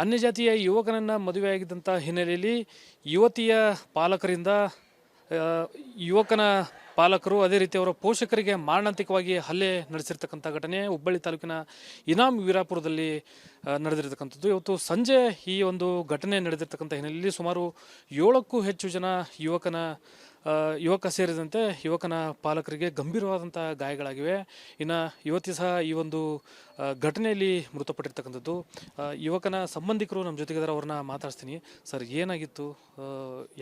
ಅನ್ಯಜಾತಿಯ ಯುವಕನನ್ನು ಮದುವೆಯಾಗಿದ್ದಂಥ ಹಿನ್ನೆಲೆಯಲ್ಲಿ ಯುವತಿಯ ಪಾಲಕರಿಂದ ಆ, ಯುವಕನ ಪಾಲಕರು ಅದೇ ರೀತಿ ಅವರ ಪೋಷಕರಿಗೆ ಮಾರಣಾಂತಿಕವಾಗಿ ಹಲ್ಲೆ ನಡೆಸಿರ್ತಕ್ಕಂಥ ಘಟನೆ ಹುಬ್ಬಳ್ಳಿ ತಾಲೂಕಿನ ಇನಾಮ್ ವೀರಾಪುರದಲ್ಲಿ ನಡೆದಿರ್ತಕ್ಕಂಥದ್ದು. ಇವತ್ತು ಸಂಜೆ ಈ ಒಂದು ಘಟನೆ ನಡೆದಿರ್ತಕ್ಕಂಥ ಹಿನ್ನೆಲೆಯಲ್ಲಿ ಸುಮಾರು 7ಕ್ಕೂ ಹೆಚ್ಚು ಜನ ಯುವಕ ಸೇರಿದಂತೆ ಯುವಕನ ಪಾಲಕರಿಗೆ ಗಂಭೀರವಾದಂಥ ಗಾಯಗಳಾಗಿವೆ. ಇನ್ನು ಯುವತಿ ಸಹ ಈ ಒಂದು ಘಟನೆಯಲ್ಲಿ ಮೃತಪಟ್ಟಿರ್ತಕ್ಕಂಥದ್ದು. ಯುವಕನ ಸಂಬಂಧಿಕರು ನಮ್ಮ ಜೊತೆಗಿದ್ದಾರೆ, ಅವ್ರನ್ನ ಮಾತಾಡ್ತೀನಿ. ಸರ್, ಏನಾಗಿತ್ತು?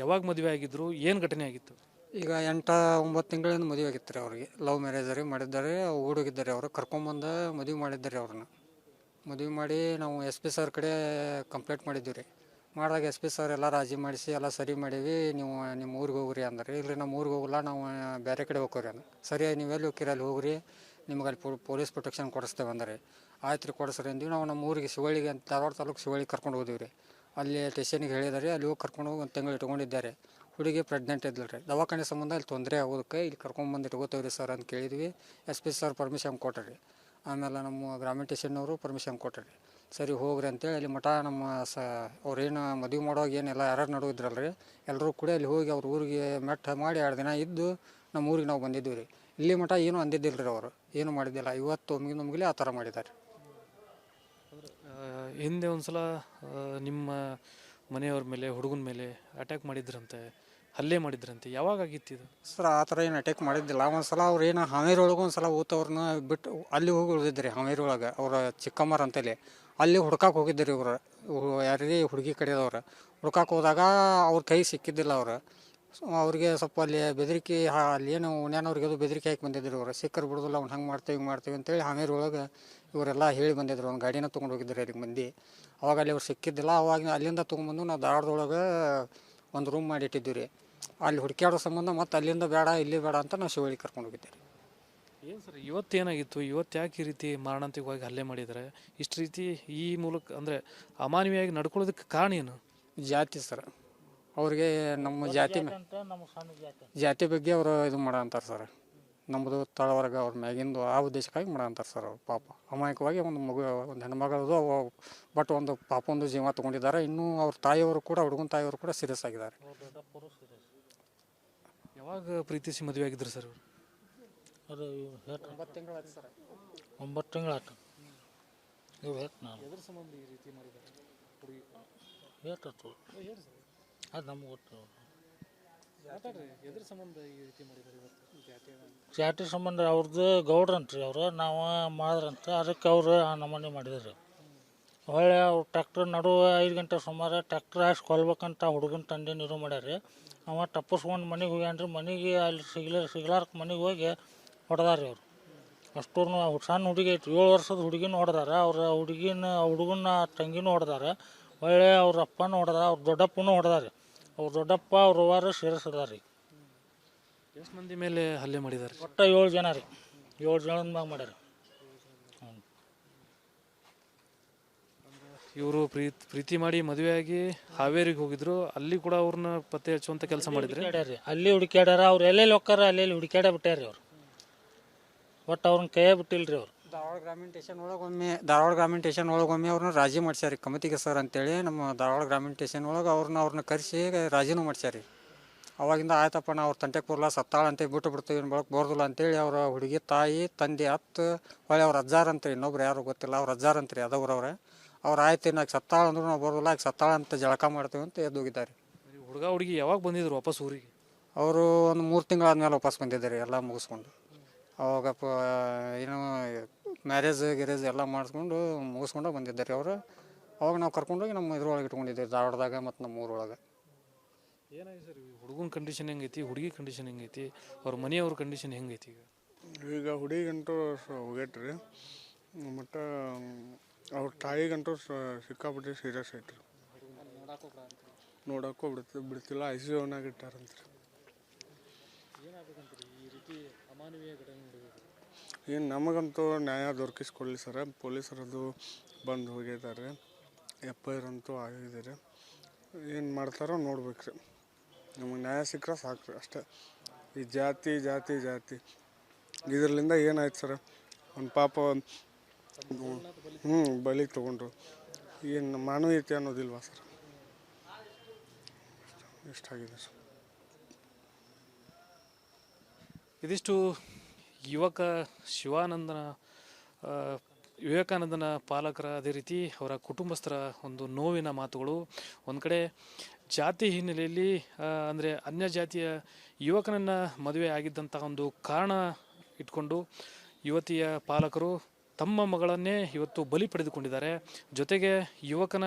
ಯಾವಾಗ ಮದುವೆ ಆಗಿದ್ರು? ಏನು ಘಟನೆ ಆಗಿತ್ತು? ಈಗ 8-9 ತಿಂಗಳಿಂದ ಮದುವೆ ಆಗಿತ್ತು ರೀ ಅವ್ರಿಗೆ. ಲವ್ ಮ್ಯಾರೇಜ್ ರೀ ಮಾಡಿದ್ದಾರೆ. ಹುಡುಗಿದ್ದಾರೆ, ಅವರು ಕರ್ಕೊಂಬಂದು ಮದುವೆ ಮಾಡಿದ್ದಾರೆ. ಅವ್ರನ್ನ ಮದುವೆ ಮಾಡಿ ನಾವು ಎಸ್ ಪಿ ಸರ್ ಕಡೆ ಕಂಪ್ಲೇಂಟ್ ಮಾಡಿದ್ದೀವಿ ರೀ. ಮಾಡಿದಾಗ ಎಸ್ ಪಿ ಸರ್ ಎಲ್ಲ ರಾಜಿ ಮಾಡಿಸಿ ಎಲ್ಲ ಸರಿ ಮಾಡೀವಿ, ನೀವು ನಿಮ್ಮ ಊರಿಗೆ ಹೋಗ್ರಿ ಅಂದ್ರೆ. ಇಲ್ಲರಿ ನಮ್ಮ ಊರಿಗೆ ಹೋಗಲ್ಲ, ನಾವು ಬೇರೆ ಕಡೆ ಹೋಗ್ರಿ ಅಂದ. ಸರಿ, ನೀವು ಎಲ್ಲಿ ಹೋಗ್ತೀರಿ ಅಲ್ಲಿ ಹೋಗ್ರಿ, ನಿಮ್ಗೆ ಅಲ್ಲಿ ಪೊಲೀಸ್ ಪ್ರೊಟೆಕ್ಷನ್ ಕೊಡಿಸ್ತೇವೆ ಅಂದ್ರೆ. ಆಯ್ತು ರೀ, ಕೊಡಿಸ್ರಿ ಅಂದೀವಿ. ನಾವು ನಮ್ಮ ಊರಿಗೆ ಶಿವಳ್ಳಿಗೆ ಅಂತ ಧಾರವಾಡ ತಾಲೂಕು ಶಿವಳ್ಳಿಗೆ ಕರ್ಕೊಂಡು ಹೋದಿವಿ ರೀ. ಅಲ್ಲಿ ಸ್ಟೇಷನಿಗೆ ಹೇಳಿದಾರೆ, ಅಲ್ಲಿ ಹೋಗಿ ಕರ್ಕೊಂಡು ಹೋಗಿ 1 ತಿಂಗಳು ಇಟ್ಕೊಂಡಿದ್ದಾರೆ. ಹುಡುಗಿ ಪ್ರೆಗ್ನೆಂಟ್ ಇದ್ಲು ರೀ. ದವಾಖಾನೆ ಸಂಬಂಧ ಇಲ್ಲಿ ತೊಂದರೆ ಆಗೋದಕ್ಕೆ ಇಲ್ಲಿ ಕರ್ಕೊಂಬಂದು ಇಟ್ಕೋತೇವೆ ರೀ ಸರ್ ಅಂತ ಕೇಳಿದ್ವಿ. ಎಸ್ ಪಿ ಸರ್ ಪರ್ಮಿಷನ್ ಕೊಟ್ಟರಿ. ಆಮೇಲೆ ನಮ್ಮ ಗ್ರಾಮೀಣ ಸ್ಟೇಷನ್ನವರು ಪರ್ಮಿಷನ್ ಕೊಟ್ಟರಿ. ಸರಿ ಹೋಗ್ರಿ ಅಂತೇಳಿ ಅಲ್ಲಿ ಮಠ ನಮ್ಮ ಅವ್ರೇನು ಮದುವೆ ಮಾಡುವಾಗ ಏನೆಲ್ಲ ಯಾರು ನಡುವಿದ್ರಲ್ಲ ರೀ, ಎಲ್ಲರೂ ಕೂಡ ಅಲ್ಲಿ ಹೋಗಿ ಅವ್ರ ಊರಿಗೆ ಮೆಟ್ಟ ಮಾಡಿ 2 ದಿನ ಇದ್ದು ನಮ್ಮ ಊರಿಗೆ ನಾವು ಬಂದಿದ್ದೀವಿ ರೀ. ಇಲ್ಲಿ ಮಠ ಏನೂ ಅಂದಿದ್ದಿಲ್ಲ ರೀ, ಅವರು ಏನೂ ಮಾಡಿದ್ದಿಲ್ಲ. ಇವತ್ತು ನಮಗಿಲೆ ಆ ಥರ ಮಾಡಿದ್ದಾರೆ. ಹಿಂದೆ ಒಂದ್ಸಲ ನಿಮ್ಮ ಮನೆಯವ್ರ ಮೇಲೆ, ಹುಡುಗನ ಮೇಲೆ ಅಟ್ಯಾಕ್ ಮಾಡಿದ್ರಂತೆ, ಹಲ್ಲೆ ಮಾಡಿದ್ರಂತೆ. ಯಾವಾಗ ಆಗಿತ್ತು ಇದು? ಸರ್, ಆ ಥರ ಏನು ಅಟ್ಯಾಕ್ ಮಾಡಿದ್ದಿಲ್ಲ. ಒಂದು ಸಲ ಅವ್ರು ಏನು ಹಾವೇರಿ ಒಳಗೆ ಒಂದು ಸಲ ಊತವ್ರನ್ನ ಬಿಟ್ಟು ಅಲ್ಲಿ ಹೋಗಿ ಉಳಿದಿದ್ರಿ. ಹಾವೇರಿ ಒಳಗೆ ಅವರ ಚಿಕ್ಕಮ್ಮರ ಅಂತೇಳಿ ಅಲ್ಲಿ ಹುಡ್ಕಕ್ಕೆ ಹೋಗಿದ್ದರು ಇವರು. ಯಾರಿಗೆ ಹುಡುಗಿ ಕಡೆಯದವ್ರು ಹುಡ್ಕಕ್ಕೆ ಹೋದಾಗ ಅವ್ರ ಕೈ ಸಿಕ್ಕಿದ್ದಿಲ್ಲ. ಅವ್ರಿಗೆ ಸ್ವಲ್ಪ ಅಲ್ಲಿ ಬೆದರಿಕೆ, ಅಲ್ಲಿ ಏನು ಉಣ್ಯಾನವ್ರಿಗೆ ಅದು ಬೆದರಿಕೆ ಹಾಕಿ ಬಂದಿದ್ರು ಇವರು. ಸಿಕ್ಕರು ಬಿಡೋದಿಲ್ಲ, ಅವ್ನು ಹಂಗೆ ಮಾಡ್ತೀವಿ ಅಂತೇಳಿ ಹಾವೇರಿ ಒಳಗೆ ಇವರೆಲ್ಲ ಹೇಳಿ ಬಂದಿದ್ರು. ಒಂದು ಗಾಡಿನ ತೊಗೊಂಡು ಹೋಗಿದ್ರು ಅದಕ್ಕೆ ಮಂದಿ. ಅವಾಗ ಅಲ್ಲಿ ಅವ್ರು ಸಿಕ್ಕಿದ್ದಿಲ್ಲ. ಅವಾಗ ಅಲ್ಲಿಂದ ತೊಗೊಂಬಂದು ನಾವು ಧಾರವಾಡದೊಳಗೆ ಒಂದು ರೂಮ್ ಮಾಡಿ ಇಟ್ಟಿದ್ದೀವಿ ರೀ. ಅಲ್ಲಿ ಹುಡುಕ್ಯಾಡೋ ಸಂಬಂಧ ಮತ್ತು ಅಲ್ಲಿಂದ ಬೇಡ ಇಲ್ಲಿ ಬೇಡ ಅಂತ ನಾವು ಶಿವಳ್ಳಿ ಕರ್ಕೊಂಡು ಹೋಗಿದ್ದೀವಿ. ಏನು ಸರ್, ಇವತ್ತೇನಾಗಿತ್ತು? ಇವತ್ತು ಯಾಕೆ ಈ ರೀತಿ ಮಾರಣಾಂತಿಕವಾಗಿ ಹಲ್ಲೆ ಮಾಡಿದ್ದಾರೆ? ಇಷ್ಟು ರೀತಿ ಈ ಮೂಲಕ ಅಂದರೆ ಅಮಾನವೀಯವಾಗಿ ನಡ್ಕೊಳ್ಳೋದಕ್ಕೆ ಕಾರಣ ಏನು? ಜಾತಿ ಸರ್, ಅವ್ರಿಗೆ ನಮ್ಮ ಜಾತಿ ಬಗ್ಗೆ ಅವರು ಇದು ಮಾಡೋ ಅಂತಾರೆ ಸರ್. ನಮ್ಮದು ತಳವರ್ಗ ಅವ್ರ ಮ್ಯಾಗಿಂದು ಆ ಉದ್ದೇಶಕ್ಕಾಗಿ ಮಾಡೋ ಅಂತಾರೆ ಸರ್. ಅವ್ರು ಪಾಪ ಅಮಾಯಕವಾಗಿ ಒಂದು ಮಗು, ಒಂದು ಹೆಣ್ಮಗಳದು, ಬಟ್ ಒಂದು ಪಾಪ ಒಂದು ಜೀವ ತೊಗೊಂಡಿದ್ದಾರೆ. ಇನ್ನೂ ಅವ್ರ ತಾಯಿಯವರು ಕೂಡ, ಹುಡುಗನ ತಾಯಿಯವರು ಕೂಡ ಸೀರಿಯಸ್ ಆಗಿದ್ದಾರೆ. ಯಾವಾಗ ಪ್ರೀತಿಸಿ ಮದುವೆ ಆಗಿದ್ರು ಸರ್? ಅದು 9 ತಿಂಗಳಾಯ್ತು ಸರ್. 9 ತಿಂಗಳಾಯ್ತು. ಇವ್ರು ನಾನು ಎದ್ರ ಸಂಬಂಧ ಈ ರೀತಿ ಮಾಡಿದ್ದಾರೆ ಹುಡುಗಿ? ಹೇಳ್ತತ್ತು ಅದು ನಮ್ಗೆ ಗೊತ್ತು. ಎದ್ರ ಸಂಬಂಧ ಈ ರೀತಿ ಮಾಡಿದ್ದಾರೆ ಇವತ್ತು? ಜಾತಿ ಸಂಬಂಧ ಅವ್ರದ್ದು ಗೌಡ್ರಂತ್ರಿ ಅವರು, ನಾವು ಮಾಡಿದ್ರಂತ. ಅದಕ್ಕೆ ಅವರು ಆ ನಮೂನೆ ಮಾಡಿದ್ರು. ಹೊಳ್ಳೆ ಅವ್ರು ಟ್ಯಾಕ್ಟ್ರ್ ನಡುವೆ 5 ಗಂಟೆ ಸುಮಾರು ಟ್ಯಾಕ್ಟ್ರ್ ಹಾಕಿ ಕೊಲ್ಬೇಕಂತ ಹುಡುಗನ ತಂದೆ ನೀರು ಮಾಡ್ಯಾರ. ಅವ ತಪ್ಪಿಸ್ಕೊಂಡು ಮನೆಗೆ ಹೋಗ್ಯಾನ್ರಿ. ಮನೆಗೆ ಅಲ್ಲಿ ಸಿಗ್ಲಾರ್ಕ ಮನೆಗೆ ಹೋಗಿ ಹೊಡೆದಾರ ಅವ್ರು. ಅಷ್ಟೂರ್ನು ಸಣ್ಣ ಹುಡುಗಿ ಐತಿ, 7 ವರ್ಷದ ಹುಡುಗಿನೂ ಹೊಡೆದಾರ. ಅವ್ರ ಹುಡುಗನ ತಂಗಿನೂ ಹೊಡೆದಾರ. ಹೊಳ್ಳೆ ಅವ್ರ ಅಪ್ಪನೂ ಹೊಡೆದ, ಅವ್ರ ದೊಡ್ಡಪ್ಪನೂ ಹೊಡೆದಾರೆ. ಅವ್ರ ದೊಡ್ಡಪ್ಪ ಅವ್ರ ಅವ್ವಾರು ಸೇರಿಸಿದಾರ ರೀ. ಎಷ್ಟು ಮಂದಿ ಮೇಲೆ ಹಲ್ಲೆ ಮಾಡಿದ್ದಾರೆ? ಒಟ್ಟು 7 ಜನ ರೀ. 7 ಜನದ ಮ್ಯಾಗ ಮಾಡ್ಯಾರ. ಇವರು ಪ್ರೀತಿ ಮಾಡಿ ಮದುವೆಯಾಗಿ ಹಾವೇರಿಗೆ ಹೋಗಿದ್ರು. ಅಲ್ಲಿ ಕೂಡ ಅವ್ರನ್ನ ಪತ್ತೆ ಹಚ್ಚುವಂತ ಕೆಲಸ ಮಾಡಿದ್ರೆ ಅಲ್ಲಿ ಹುಡುಕ್ಯಾಡ್ಯಾರ. ಅವ್ರು ಎಲ್ಲೆಲ್ಲಿ ಹೋಗ್ತಾರ ಅಲ್ಲಿ ಹುಡುಕ್ಯಾಡ ಬಿಟ್ಟಾರ್ರಿ ಅವ್ರು. ಒಟ್ಟು ಅವ್ರನ್ನ ಕೈಯೇ ಬಿಟ್ಟಿಲ್ರಿ ಅವ್ರು. ಧಾರವಾಡ ಗ್ರಾಮೀಣ ಸ್ಟೇಷನ್ ಒಳಗೊಮ್ಮೆ ಅವ್ರನ್ನ ರಾಜಿ ಮಾಡ್ಸ್ಯಾರಿ ಕಮತಿಗೆ ಸರ್ ಅಂತೇಳಿ. ನಮ್ಮ ಧಾರವಾಡ ಗ್ರಾಮೀಣ ಸ್ಟೇಷನ್ ಒಳಗೆ ಅವ್ರನ್ನ ಕರೆಸಿ ರಾಜಿನೂ ಮಾಡ್ಸ್ಯಾರಿ. ಅವಾಗಿಂದ ಆಯ್ತಪ್ಪ, ನಾವು ಅವ್ರ ತಂಟೆಗೆ ಬರಲ್ಲ, ಸತ್ತಾಳ ಅಂತೇಳಿ ಬಿಟ್ಟು ಬಿಡ್ತೀವಿ, ಬಳಕೆ ಬರೋದಿಲ್ಲ ಅಂತೇಳಿ ಅವರ ಹುಡುಗಿ ತಾಯಿ ತಂದೆ ಹೊಳೆ ಅವ್ರ ಅಜ್ಜಾರ್ ಅಂತ್ರಿ, ಇನ್ನೊಬ್ರು ಯಾರು ಗೊತ್ತಿಲ್ಲ, ಅವ್ರ ಅಜ್ಜಾರ್ ಅಂತ್ರಿ ಅದವ್ರವ್ರೆ. ಅವ್ರು ಆಯ್ತು ನಾಗ ಸತ್ತಾಳ ಅಂದ್ರೂ ನಾವು ಬರೋದಿಲ್ಲ, ಆಗ ಸತ್ತಾಳ ಅಂತ ಜಳಕ ಮಾಡ್ತೀವಿ ಅಂತ ಎದ್ದು ಹೋಗಿದ್ದಾರೆ. ಹುಡುಗ ಹುಡುಗಿ ಯಾವಾಗ ಬಂದಿದ್ರು ವಾಪಸ್ ಊರಿಗೆ? ಅವರು ಒಂದು 3 ತಿಂಗಳಾದ್ಮೇಲೆ ವಾಪಸ್ ಬಂದಿದ್ದಾರೆ ಎಲ್ಲ ಮುಗಿಸ್ಕೊಂಡು. ಅವಾಗ ಏನು ಮ್ಯಾರೇಜ್ ಎಲ್ಲ ಮುಗಿಸ್ಕೊಂಡು ಬಂದಿದ್ದಾರೆ ಅವರು. ಅವಾಗ ನಾವು ಕರ್ಕೊಂಡೋಗಿ ನಮ್ಮ ಇದ್ರೊಳಗೆ ಇಟ್ಕೊಂಡಿದ್ದೀವಿ ಧಾರವಾಡದಾಗ ಮತ್ತು ನಮ್ಮ ಊರೊಳಗೆ. ಏನಾಗಿದೆ ಸರ್, ಹುಡುಗನ ಕಂಡೀಷನ್ ಹೆಂಗೈತಿ, ಹುಡುಗಿ ಕಂಡೀಷನ್ ಹೆಂಗೈತಿ, ಅವ್ರ ಮನೆಯವ್ರ ಕಂಡೀಷನ್ ಹೆಂಗೈತಿ? ಈಗ ಹುಡುಗಿಗಂತೂ ಹೋಗೈತ್ರಿ, ಮತ್ತು ಅವ್ರ ತಾಯಿಗಂತೂ ಸಿಕ್ಕಾಪಟ್ಟೆ ಸೀರಿಯಸ್ ಐತ್ರಿ. ನೋಡೋಕ್ಕೂ ಬಿಡ್ತಿಲ್ಲ, ICUನಾಗ ಇಟ್ಟಾರಂತ್ರಿ. ಏನು ನಮಗಂತೂ ನ್ಯಾಯ ದೊರಕಿಸ್ಕೊಡ್ಲಿ ಸರ. ಪೊಲೀಸರದು ಬಂದು ಹೋಗಿದ್ದಾರೆ, FIR ಅಂತೂ ಆಗಿದ್ದಾರೆ. ಏನು ಮಾಡ್ತಾರೋ ನೋಡ್ಬೇಕ್ರಿ. ನಮಗೆ ನ್ಯಾಯ ಸಿಕ್ಕರೆ ಸಾಕ್ರಿ ಅಷ್ಟೇ. ಈ ಜಾತಿ ಇದರಿಂದ ಏನಾಯ್ತು ಸರ್, ಒಂದು ಪಾಪ ಬಲಿ ತೊಗೊಂಡ್ರು. ಏನು ಮಾನವೀಯತೆ ಅನ್ನೋದಿಲ್ವಾ ಸರ್? ಇಷ್ಟಾಗಿದೆ ಸರ್. ಇದಿಷ್ಟು ಯುವಕ ಶಿವಾನಂದನ ಆ, ವಿವೇಕಾನಂದನ ಪಾಲಕರ ಅದೇ ರೀತಿ ಅವರ ಕುಟುಂಬಸ್ಥರ ಒಂದು ನೋವಿನ ಮಾತುಗಳು. ಒಂದು ಕಡೆ ಜಾತಿ ಹಿನ್ನೆಲೆಯಲ್ಲಿ ಅಂದರೆ ಅನ್ಯ ಜಾತಿಯ ಯುವಕನನ್ನು ಮದುವೆ ಆಗಿದ್ದಂಥ ಒಂದು ಕಾರಣ ಇಟ್ಕೊಂಡು ಯುವತಿಯ ಪಾಲಕರು ತಮ್ಮ ಮಗಳನ್ನೇ ಇವತ್ತು ಬಲಿ ಪಡೆದುಕೊಂಡಿದ್ದಾರೆ. ಜೊತೆಗೆ ಯುವಕನ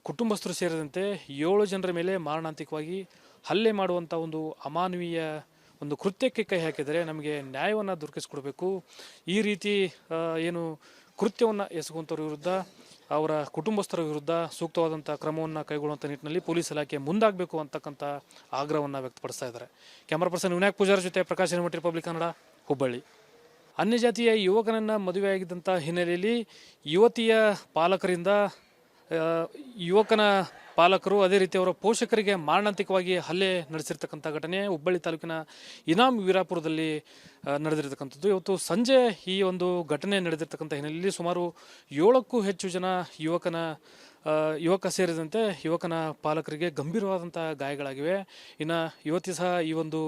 ಕುಟುಂಬಸ್ಥರು ಸೇರಿದಂತೆ 7 ಜನರ ಮೇಲೆ ಮಾರಣಾಂತಿಕವಾಗಿ ಹಲ್ಲೆ ಮಾಡುವಂಥ ಒಂದು ಅಮಾನವೀಯ ಒಂದು ಕೃತ್ಯಕ್ಕೆ ಕೈ ಹಾಕಿದರೆ ನಮಗೆ ನ್ಯಾಯವನ್ನು ದೊರಕಿಸಿಕೊಡ್ಬೇಕು. ಈ ರೀತಿ ಏನು ಕೃತ್ಯವನ್ನು ಎಸಗುವಂಥವ್ರ ವಿರುದ್ಧ, ಅವರ ಕುಟುಂಬಸ್ಥರ ವಿರುದ್ಧ ಸೂಕ್ತವಾದಂಥ ಕ್ರಮವನ್ನು ಕೈಗೊಳ್ಳುವಂಥ ನಿಟ್ಟಿನಲ್ಲಿ ಪೊಲೀಸ್ ಇಲಾಖೆ ಮುಂದಾಗಬೇಕು ಅಂತಕ್ಕಂಥ ಆಗ್ರಹವನ್ನು ವ್ಯಕ್ತಪಡಿಸ್ತಾ ಇದ್ದಾರೆ. ಕ್ಯಾಮರಾ ಪರ್ಸನ್ ವಿನಾಯಕ್ ಪೂಜಾರ್ ಜೊತೆ ಪ್ರಕಾಶ್ ಎನ್ಮಟ್ಟಿ, ರಿಪಬ್ಲಿಕ್ ಕನ್ನಡ, ಹುಬ್ಬಳ್ಳಿ. ಅನ್ಯ ಜಾತಿಯ ಯುವಕನನ್ನು ಮದುವೆಯಾಗಿದ್ದಂಥ ಹಿನ್ನೆಲೆಯಲ್ಲಿ ಯುವತಿಯ ಪಾಲಕರಿಂದ ಯುವಕನ ಪಾಲಕರು ಅದೇ ರೀತಿ ಅವರ ಪೋಷಕರಿಗೆ ಮಾರಣಾಂತಿಕವಾಗಿ ಹಲ್ಲೆ ನಡೆಸಿರ್ತಕ್ಕಂಥ ಘಟನೆ ಹುಬ್ಬಳ್ಳಿ ತಾಲೂಕಿನ ಇನಾಮ್ ವೀರಾಪುರದಲ್ಲಿ ನಡೆದಿರ್ತಕ್ಕಂಥದ್ದು. ಇವತ್ತು ಸಂಜೆ ಈ ಒಂದು ಘಟನೆ ನಡೆದಿರ್ತಕ್ಕಂಥ ಹಿನ್ನೆಲೆಯಲ್ಲಿ ಸುಮಾರು 7ಕ್ಕೂ ಹೆಚ್ಚು ಜನ ಯುವಕ ಸೇರಿದಂತೆ ಯುವಕನ ಪಾಲಕರಿಗೆ ಗಂಭೀರವಾದಂಥ ಗಾಯಗಳಾಗಿವೆ. ಇನ್ನು ಯುವತಿ ಸಹ ಈ ಒಂದು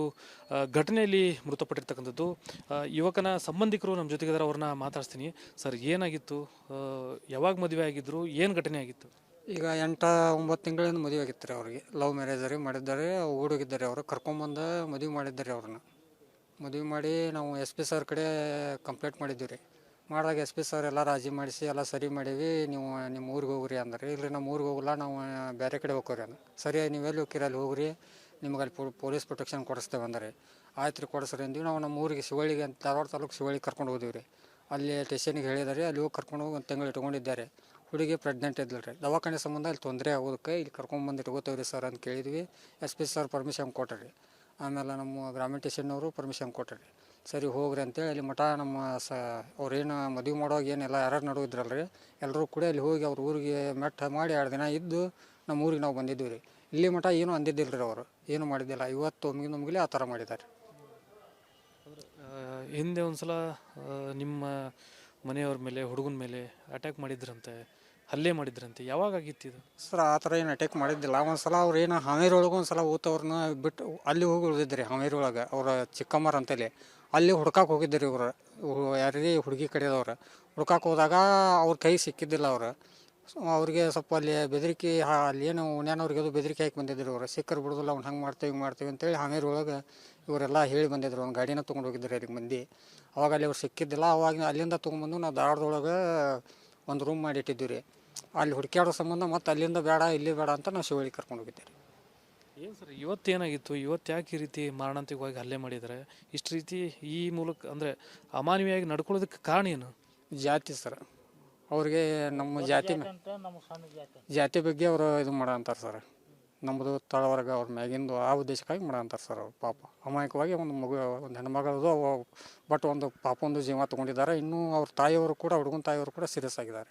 ಘಟನೆಯಲ್ಲಿ ಮೃತಪಟ್ಟಿರ್ತಕ್ಕಂಥದ್ದು. ಯುವಕನ ಸಂಬಂಧಿಕರು ನಮ್ಮ ಜೊತೆಗಿದ್ದಾರೆ, ಅವ್ರನ್ನ ಮಾತಾಡ್ತೀನಿ. ಸರ್, ಏನಾಗಿತ್ತು? ಯಾವಾಗ ಮದುವೆ ಆಗಿದ್ರು? ಏನು ಘಟನೆ ಆಗಿತ್ತು? ಈಗ 8-9 ತಿಂಗಳಿಂದ ಮದುವೆ ಆಗಿತ್ತು ರೀ ಅವ್ರಿಗೆ. ಲವ್ ಮ್ಯಾರೇಜ್ ಮಾಡಿದ್ದಾರೆ. ಹುಡುಗಿದ್ದಾರೆ ಅವರು ಕರ್ಕೊಂಬಂದು ಮದುವೆ ಮಾಡಿದ್ದಾರೆ. ಅವ್ರನ್ನ ಮದುವೆ ಮಾಡಿ ನಾವು SP ಸರ್ ಕಡೆ ಕಂಪ್ಲೇಂಟ್ ಮಾಡಿದ್ದೀವಿ ರೀ. ಮಾಡಿದಾಗ SP ಸರ್ ಎಲ್ಲ ರಾಜಿ ಮಾಡಿಸಿ ಎಲ್ಲ ಸರಿ ಮಾಡೀವಿ, ನೀವು ನಿಮ್ಮ ಊರಿಗೆ ಹೋಗ್ರಿ ಅಂದ್ರೆ. ಇಲ್ಲರಿ ನಮ್ಮ ಊರಿಗೆ ಹೋಗಲ್ಲ, ನಾವು ಬೇರೆ ಕಡೆ ಹೋಗ್ರಿ ಅಂದ್ರೆ. ಸರಿ, ನೀವೆಲ್ಲಿ ಹೋಗ್ತೀರಿ ಅಲ್ಲಿ ಹೋಗ್ರಿ, ನಿಮ್ಗೆ ಅಲ್ಲಿ ಪೊಲೀಸ್ ಪ್ರೊಟೆಕ್ಷನ್ ಕೊಡಿಸ್ತೇವೆ ಅಂದ್ರೆ. ಆಯ್ತು ರೀ, ಕೊಡಿಸ್ರಿ ಅಂದ್ವಿ. ನಾವು ನಮ್ಮ ಊರಿಗೆ ಶಿವಳ್ಳಿಗೆ ಅಂತ ಧಾರವಾಡ ತಾಲೂಕು ಶಿವಳ್ಳಿಗೆ ಕರ್ಕೊಂಡು ಹೋದಿವಿ ರೀ. ಅಲ್ಲಿ ಸ್ಟೇಷನಿಗೆ ಹೇಳಿದಾರೆ, ಅಲ್ಲಿ ಹೋಗಿ ಕರ್ಕೊಂಡು ಹೋಗಿ 1 ತಿಂಗಳು ಇಟ್ಕೊಂಡಿದ್ದಾರೆ. ಹುಡುಗಿ ಪ್ರೆಗ್ನೆಂಟ್ ಇದ್ದಿಲ್ಲ ರೀ. ದವಾಖಾನೆ ಸಂಬಂಧ ಇಲ್ಲಿ ತೊಂದರೆ ಆಗೋದಕ್ಕೆ ಇಲ್ಲಿ ಕರ್ಕೊಂಬಂದು ಇಟ್ಕೋತೇವೆ ರೀ ಸರ್ ಅಂತ ಕೇಳಿದ್ವಿ. SP ಸರ್ ಪರ್ಮಿಷನ್ ಕೊಟ್ಟರಿ. ಆಮೇಲೆ ನಮ್ಮ ಗ್ರಾಮೀಣ ಸ್ಟೇಷನ್ನವರು ಪರ್ಮಿಷನ್ ಕೊಟ್ಟರಿ. ಸರಿ ಹೋಗ್ರಿ ಅಂತೇಳಿ ಅಲ್ಲಿ ಮಠ ನಮ್ಮ ಅವ್ರೇನು ಮದುವೆ ಮಾಡುವಾಗ ಏನೆಲ್ಲ ಯಾರು ನಡುವಿದ್ರಲ್ಲ ರೀ, ಎಲ್ಲರೂ ಕೂಡ ಅಲ್ಲಿ ಹೋಗಿ ಅವ್ರ ಊರಿಗೆ ಮೆಟ್ಟ ಮಾಡಿ 2 ದಿನ ಇದ್ದು ನಮ್ಮ ಊರಿಗೆ ನಾವು ಬಂದಿದ್ದೀವಿ ರೀ. ಇಲ್ಲಿ ಮಠ ಏನೂ ಅಂದಿದ್ದಿಲ್ಲ ರೀ, ಅವರು ಏನೂ ಮಾಡಿದ್ದಿಲ್ಲ. ಇವತ್ತು ಒಮ್ಮಿಗೆ ಆ ಥರ ಮಾಡಿದ್ದಾರೆ. ಹಿಂದೆ ಒಂದ್ಸಲ ನಿಮ್ಮ ಮನೆಯವ್ರ ಮೇಲೆ, ಹುಡುಗನ ಮೇಲೆ ಅಟ್ಯಾಕ್ ಮಾಡಿದ್ರಂತೆ, ಹಲ್ಲೆ ಮಾಡಿದ್ರಂತೆ. ಯಾವಾಗ ಆಗಿತ್ತು ಇದು? ಸರ್, ಆ ಥರ ಏನು ಅಟ್ಯಾಕ್ ಮಾಡಿದ್ದಿಲ್ಲ. ಒಂದ್ಸಲ ಅವ್ರು ಏನು ಹಾವೇರಿ ಒಳಗೆ ಒಂದ್ಸಲ ಊತವ್ರನ್ನ ಬಿಟ್ಟು ಅಲ್ಲಿ ಹೋಗಿ ಉಳಿದಿದ್ರಿ. ಹಾವೇರಿ ಒಳಗೆ ಅವರ ಚಿಕ್ಕಮ್ಮರ ಅಂತೇಳಿ ಅಲ್ಲಿ ಹುಡ್ಕಕ್ಕೆ ಹೋಗಿದ್ದರು ಇವರು. ಯಾರಿಗೆ ಹುಡುಗಿ ಕಡೆಯದವ್ರು ಹುಡ್ಕಕ್ಕೆ ಹೋದಾಗ ಅವ್ರ ಕೈ ಸಿಕ್ಕಿದ್ದಿಲ್ಲ. ಅವ್ರಿಗೆ ಸ್ವಲ್ಪ ಅಲ್ಲಿ ಬೆದರಿಕೆ, ಅಲ್ಲಿ ಏನು ಉಣ್ಯಾನವ್ರಿಗೆ ಅದು ಬೆದರಿಕೆ ಹಾಕಿ ಬಂದಿದ್ರು. ಅವರು ಸಿಕ್ಕರು ಬಿಡೋದಿಲ್ಲ, ಅವ್ನು ಹಂಗೆ ಮಾಡ್ತೀವಿ ಹಿಂಗೆ ಮಾಡ್ತೀವಿ ಅಂತೇಳಿ ಹಾವೇರಿ ಒಳಗೆ ಇವರೆಲ್ಲ ಹೇಳಿ ಬಂದಿದ್ರು. ಒಂದು ಗಾಡಿನ ತೊಗೊಂಡು ಹೋಗಿದ್ರು ಅಲ್ಲಿಗೆ ಮಂದಿ. ಅವಾಗ ಅಲ್ಲಿ ಅವ್ರು ಸಿಕ್ಕಿದ್ದಿಲ್ಲ. ಅವಾಗ ಅಲ್ಲಿಂದ ತೊಗೊಂಬಂದು ನಾವು ಧಾರವಾಡದೊಳಗೆ ಒಂದು ರೂಮ್ ಮಾಡಿ ಇಟ್ಟಿದ್ದೀವಿ ರೀ. ಅಲ್ಲಿ ಹುಡುಕ್ಯಾಡೋ ಸಂಬಂಧ ಮತ್ತು ಅಲ್ಲಿಂದ ಬೇಡ ಇಲ್ಲಿ ಬೇಡ ಅಂತ ನಾವು ಶಿವಳ್ಳಿ ಕರ್ಕೊಂಡು ಹೋಗಿದ್ದೀವಿ. ಏನು ಸರ್, ಇವತ್ತೇನಾಗಿತ್ತು? ಇವತ್ತು ಯಾಕೆ ಈ ರೀತಿ ಮಾರಣಾಂತಿಕವಾಗಿ ಹಲ್ಲೆ ಮಾಡಿದ್ದಾರೆ? ಇಷ್ಟು ರೀತಿ ಈ ಮೂಲಕ ಅಂದರೆ ಅಮಾನವೀಯವಾಗಿ ನಡ್ಕೊಳ್ಳೋದಕ್ಕೆ ಕಾರಣ ಏನು? ಜಾತಿ ಸರ್, ಅವ್ರಿಗೆ ನಮ್ಮ ಜಾತಿ ಜಾತಿ ಬಗ್ಗೆ ಅವರು ಇದು ಮಾಡಂತಾರೆ ಸರ್. ನಮ್ಮದು ತಳವರ್ಗ ಅವ್ರ ಮ್ಯಾಗಿಂದು ಆ ಉದ್ದೇಶಕ್ಕಾಗಿ ಮಾಡಂತಾರೆ ಸರ್. ಅವ್ರು ಪಾಪ ಅಮಾಯಕವಾಗಿ ಒಂದು ಹೆಣ್ಮಗಳದು ಬಟ್ ಒಂದು ಪಾಪ ಒಂದು ಜೀವ ತೊಗೊಂಡಿದ್ದಾರೆ. ಇನ್ನೂ ಅವ್ರ ತಾಯಿಯವರು ಕೂಡ, ಹುಡುಗನ ತಾಯಿಯವರು ಕೂಡ ಸೀರಿಯಸ್ ಆಗಿದ್ದಾರೆ.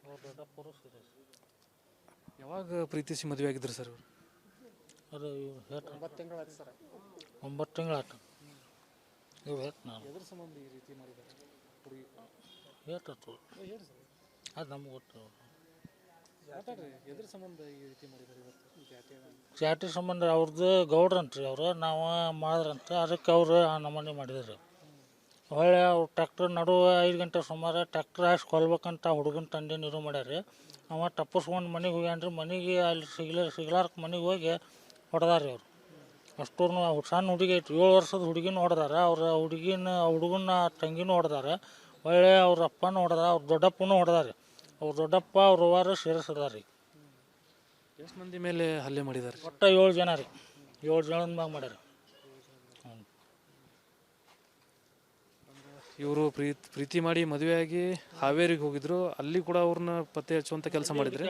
ಯಾವಾಗ ಪ್ರೀತಿಸಿ ಮದುವೆ ಆಗಿದ್ರು ಸರ್? ಅದು 9 ತಿಂಗಳು ಆಯ್ತು ಸರ್. 9 ತಿಂಗಳು ಆಯ್ತು. ಇವು ನಾನು ಎದ್ರ ಸಂಬಂಧ ಈ ರೀತಿ ಮಾಡಿದ್ದಾರೆ ಹುಡುಗಿ? ಹೇಳ್ತು ಅದು ನಮ್ಗೆ ಗೊತ್ತು. ಎದ್ರ ಸಂಬಂಧ ಈ ರೀತಿ ಮಾಡಿದ್ದಾರೆ ಇವತ್ತು? ಜಾತಿ ಸಂಬಂಧ ಅವ್ರದ್ದು ಗೌಡ್ರಂತ್ರಿ ಅವರು, ನಾವು ಮಾಡಿದ್ರಂತ ಅದಕ್ಕೆ ಅವರು ಆ ನಮೂನೆ ಮಾಡಿದ್ರು. ಹೊಳ್ಳೆ ಅವ್ರು ಟ್ಯಾಕ್ಟ್ರ್ ನಡುವೆ 5 ಗಂಟೆ ಸುಮಾರು ಟ್ಯಾಕ್ಟ್ರ್ ಹಾಕಿ ಕೊಲ್ಬೇಕಂತ ಹುಡುಗನ ತಂದೆ ನೀರು ಮಾಡ್ಯಾರ. ಅವ ತಪ್ಪಿಸ್ಕೊಂಡು ಮನೆಗೆ ಹೋಗ್ಯಾನ್ರಿ. ಮನೆಗೆ ಅಲ್ಲಿ ಸಿಗ್ಲಾರ್ಕ ಮನೆಗೆ ಹೋಗಿ ಹೊಡೆದಾರ್ರಿ ಅವ್ರು. ಅಷ್ಟೂರ್ನು ಸಣ್ಣ ಹುಡುಗಿ ಐತಿ, 7 ವರ್ಷದ ಹುಡುಗಿನೂ ಹೊಡೆದಾರ. ಅವ್ರ ಹುಡುಗನ ತಂಗಿನೂ ಹೊಡೆದಾರ. ಹೊಳ್ಳೆ ಅವ್ರ ಅಪ್ಪನೂ ಹೊಡೆದ, ಅವ್ರ ದೊಡ್ಡಪ್ಪನೂ ಹೊಡೆದಾರ. ಅವ್ರ ದೊಡ್ಡಪ್ಪ ಅವ್ರ ಅವ್ವಾರು ಸೇರಿಸಿದಾರ ರೀ. ಎಷ್ಟು ಮಂದಿ ಮೇಲೆ ಹಲ್ಲೆ ಮಾಡಿದ್ದಾರೆ? ಒಟ್ಟು 7 ಜನ ರೀ. 7 ಜನದ ಮ್ಯಾಗ ಮಾಡ್ಯಾರ. ಇವರು ಪ್ರೀತಿ ಮಾಡಿ ಮದುವೆಯಾಗಿ ಹಾವೇರಿಗೆ ಹೋಗಿದ್ರು. ಅಲ್ಲಿ ಕೂಡ ಅವ್ರನ್ನ ಪತ್ತೆ ಹಚ್ಚುವಂತ ಕೆಲಸ ಮಾಡಿದ್ರೆ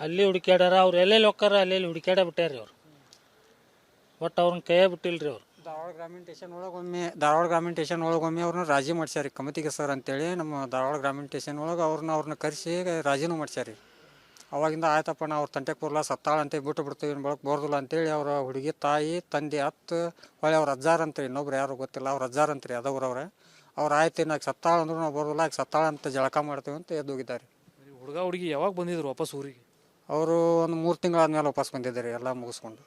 ಅಲ್ಲಿ ಹುಡುಕ್ಯಾಡ್ಯಾರ. ಅವ್ರು ಎಲ್ಲೆಲ್ಲಿ ಹೋಗ್ತಾರ ಅಲ್ಲಿ ಹುಡುಕ್ಯಾಡ ಬಿಟ್ಟಾರ್ರಿ ಅವ್ರು. ಒಟ್ಟು ಅವ್ರನ್ನ ಕೈಯೇ ಬಿಟ್ಟಿಲ್ರಿ ಅವ್ರು. ಧಾರವಾಡ ಗ್ರಾಮೀಣ ಸ್ಟೇಷನ್ ಒಳಗೊಮ್ಮೆ ಅವ್ರನ್ನ ರಾಜಿ ಮಾಡ್ಸ್ಯಾರಿ ಕಮಿಟಿಗೆ ಸರ್ ಅಂತೇಳಿ. ನಮ್ಮ ಧಾರವಾಡ ಗ್ರಾಮೀಣ ಸ್ಟೇಷನ್ ಒಳಗೆ ಅವ್ರನ್ನ ಕರೆಸಿ ರಾಜಿನೂ ಮಾಡ್ಸ್ಯಾರಿ. ಅವಾಗಿಂದ ಆಯ್ತಪ್ಪ ನಾವು ಅವ್ರ ತಂಟೆಗೆ ಬರಲ್ಲ, ಸತ್ತಾಳ ಅಂತ ಬಿಟ್ಟು ಬಿಡ್ತೀವಿ, ಬಳಕೆ ಬರೋದಿಲ್ಲ ಅಂತೇಳಿ ಅವರ ಹುಡುಗಿ ತಾಯಿ ತಂದೆ ಹೊಳೆ ಅವ್ರ ಅಜ್ಜಾರ ಅಂತ್ರಿ, ಇನ್ನೊಬ್ರು ಯಾರು ಗೊತ್ತಿಲ್ಲ, ಅವ್ರ ಅಜ್ಜಾರ ಅಂತ್ರಿ ಅದವ್ರವ್ರೆ. ಅವ್ರು ಆಯ್ತು ನಾಕೆ ಸತ್ತಾಳ ಅಂದ್ರೂ ನಾವು ಬರೋದಿಲ್ಲ, ಆಕೆ ಸತ್ತಾಳ ಅಂತ ಜಳಕ ಮಾಡ್ತೀವಿ ಅಂತ ಎದ್ದು ಹೋಗಿದ್ದಾರೆ. ಹುಡುಗ ಹುಡುಗಿ ಯಾವಾಗ ಬಂದಿದ್ರು ವಾಪಸ್ ಊರಿಗೆ? ಅವರು ಒಂದು 3 ತಿಂಗಳಾದ್ಮೇಲೆ ವಾಪಸ್ ಬಂದಿದ್ದಾರೆ ಎಲ್ಲ ಮುಗಿಸ್ಕೊಂಡು.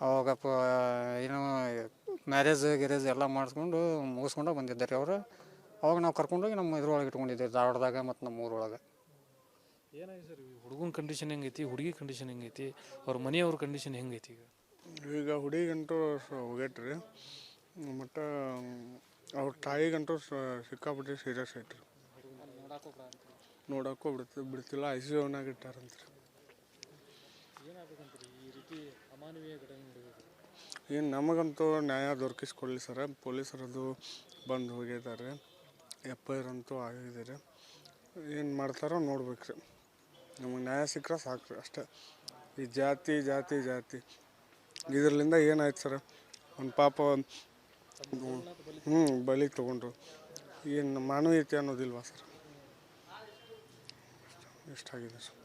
ಅವಾಗ ಏನು ಮ್ಯಾರೇಜ್ ಎಲ್ಲ ಮಾಡಿಸ್ಕೊಂಡು ಮುಗಿಸ್ಕೊಂಡು ಬಂದಿದ್ದಾರೆ ಅವರು. ಅವಾಗ ನಾವು ಕರ್ಕೊಂಡೋಗಿ ನಮ್ಮ ಇದ್ರೊಳಗೆ ಇಟ್ಕೊಂಡಿದ್ದೇವೆ ಧಾರವಾಡದಾಗ ಮತ್ತು ನಮ್ಮ ಊರೊಳಗೆ. ಏನಾಗಿದೆ ಸರ್ ಹುಡುಗನ ಕಂಡೀಷನ್ ಹೆಂಗೈತಿ, ಹುಡುಗಿ ಕಂಡೀಷನ್ ಹೆಂಗೈತಿ, ಅವ್ರ ಮನೆಯವ್ರ ಕಂಡೀಷನ್ ಹೆಂಗೈತಿ ಈಗ? ಈಗ ಹುಡುಗಂತೂ ಹೋಗೈತ್ರಿ, ಮತ್ತು ಅವ್ರ ತಾಯಿಗಂತೂ ಸಿಕ್ಕಾಪಟ್ಟೆ ಸೀರಿಯಸ್ ಐತ್ರಿ. ನೋಡೋಕ್ಕೂ ಬಿಡ್ತಿಲ್ಲ, ICUನಾಗ ಇಟ್ಟಾರಂತ್ರಿ. ಏನು ನಮಗಂತೂ ನ್ಯಾಯ ದೊರಕಿಸ್ಕೊಡ್ಲಿ ಸರ. ಪೊಲೀಸರದು ಬಂದು ಹೋಗಿದ್ದಾರೆ, FIR ಅಂತೂ ಆಗಿದ್ದಾರೆ. ಏನು ಮಾಡ್ತಾರೋ ನೋಡ್ಬೇಕ್ರಿ. ನಮಗೆ ನ್ಯಾಯ ಸಿಕ್ಕರೆ ಸಾಕ್ರಿ ಅಷ್ಟೇ. ಈ ಜಾತಿ ಇದರಿಂದ ಏನಾಯ್ತು ಸರ್, ಒಂದು ಪಾಪ ಬಲಿ ತೊಗೊಂಡ್ರು. ಏನು ಮಾನವೀಯತೆ ಅನ್ನೋದಿಲ್ವಾ ಸರ್? ಎಷ್ಟಾಗಿದೆ ಸರ್.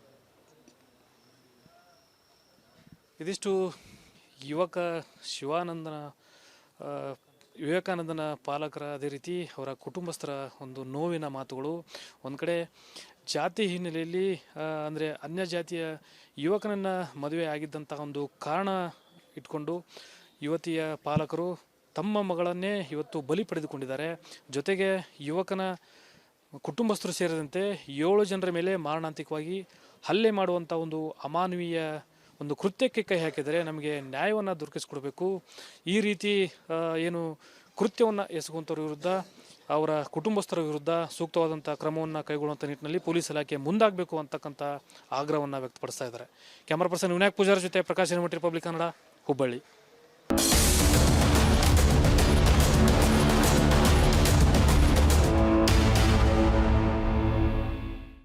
ಇದಿಷ್ಟು ಯುವಕ ವಿವೇಕಾನಂದನ ಪಾಲಕರ, ಅದೇ ರೀತಿ ಅವರ ಕುಟುಂಬಸ್ಥರ ಒಂದು ನೋವಿನ ಮಾತುಗಳು. ಒಂದು ಕಡೆ ಜಾತಿ ಹಿನ್ನೆಲೆಯಲ್ಲಿ ಅಂದರೆ ಅನ್ಯ ಜಾತಿಯ ಯುವಕನನ್ನು ಮದುವೆ ಆಗಿದ್ದಂಥ ಒಂದು ಕಾರಣ ಇಟ್ಕೊಂಡು ಯುವತಿಯ ಪಾಲಕರು ತಮ್ಮ ಮಗಳನ್ನೇ ಇವತ್ತು ಬಲಿ ಪಡೆದುಕೊಂಡಿದ್ದಾರೆ. ಜೊತೆಗೆ ಯುವಕನ ಕುಟುಂಬಸ್ಥರು ಸೇರಿದಂತೆ 7 ಜನರ ಮೇಲೆ ಮಾರಣಾಂತಿಕವಾಗಿ ಹಲ್ಲೆ ಮಾಡುವಂಥ ಒಂದು ಅಮಾನವೀಯ ಒಂದು ಕೃತ್ಯಕ್ಕೆ ಕೈ ಹಾಕಿದರೆ ನಮಗೆ ನ್ಯಾಯವನ್ನು ದೊರಕಿಸಿಕೊಡಬೇಕು. ಈ ರೀತಿ ಏನು ಕೃತ್ಯವನ್ನು ಎಸಗುವಂಥವ್ರ ವಿರುದ್ಧ, ಅವರ ಕುಟುಂಬಸ್ಥರ ವಿರುದ್ಧ ಸೂಕ್ತವಾದಂಥ ಕ್ರಮವನ್ನು ಕೈಗೊಳ್ಳುವಂಥ ನಿಟ್ಟಿನಲ್ಲಿ ಪೊಲೀಸ್ ಇಲಾಖೆ ಮುಂದಾಗಬೇಕು ಅಂತಕ್ಕಂಥ ಆಗ್ರಹವನ್ನು ವ್ಯಕ್ತಪಡಿಸ್ತಾ ಇದ್ದಾರೆ. ಕ್ಯಾಮರಾ ಪರ್ಸನ್ ವಿನಾಯಕ್ ಪೂಜಾರಿ ಜೊತೆ ಪ್ರಕಾಶ್ ರಿಪಬ್ಲಿಕ್ ಕನ್ನಡ, ಹುಬ್ಬಳ್ಳಿ.